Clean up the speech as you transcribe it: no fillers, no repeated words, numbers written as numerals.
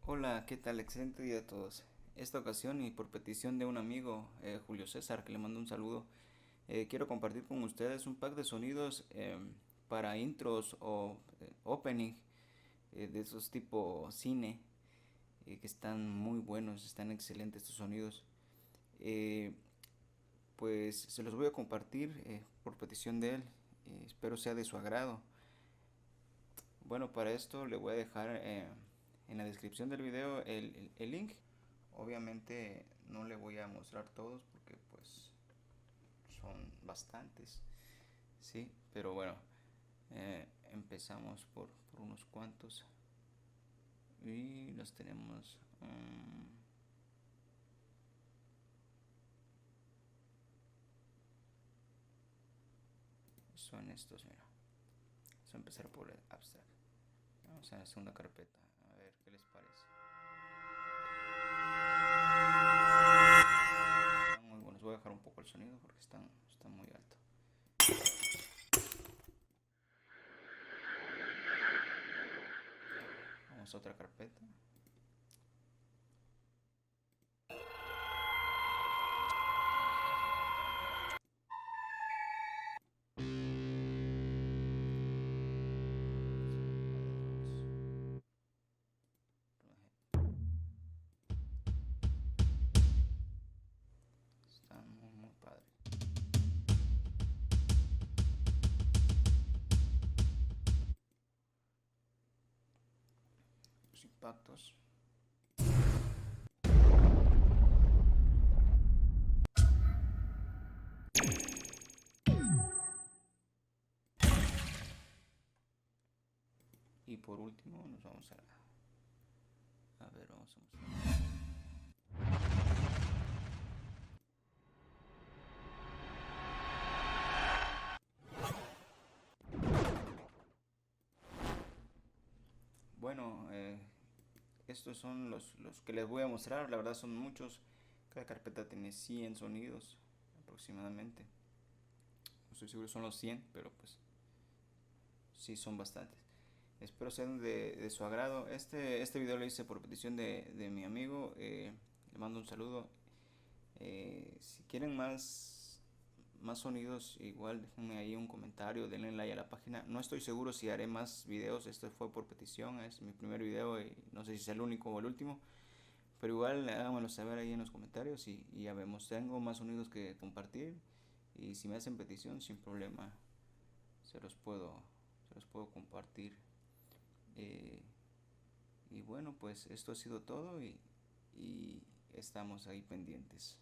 Hola, ¿qué tal? Excelente día a todos. Esta ocasión y por petición de un amigo, Julio César, que le mando un saludo, quiero compartir con ustedes un pack de sonidos para intros o opening de esos tipo cine, que están muy buenos, están excelentes estos sonidos. Eh, pues se los voy a compartir por petición de él, espero sea de su agrado. Bueno, para esto le voy a dejar en la descripción del video el link. Obviamente no le voy a mostrar todos porque pues son bastantes, sí, pero bueno, empezamos por unos cuantos y los tenemos. Son estos, mira. Vamos a empezar por el abstract. Vamos a la segunda carpeta, a ver qué les parece. Están muy buenos. Voy a dejar un poco el sonido porque están muy alto. Vamos a otra carpeta. Están muy padres. Los impactos. Y por último nos vamos a ver, vamos a mostrar. Bueno, estos son los que les voy a mostrar. La verdad son muchos. Cada carpeta tiene 100 sonidos aproximadamente. No estoy seguro son los 100, pero pues sí son bastantes. Espero sean de su agrado. Este video lo hice por petición de mi amigo. Le mando un saludo. Si quieren más sonidos, igual déjenme ahí un comentario, denle like a la página. No estoy seguro si haré más videos, esto fue por petición, es mi primer video y no sé si es el único o el último. Pero igual háganmelo saber ahí en los comentarios y ya vemos. Tengo más sonidos que compartir y si me hacen petición, sin problema, se los puedo, se los puedo compartir. Eh, y bueno, pues esto ha sido todo y estamos ahí pendientes.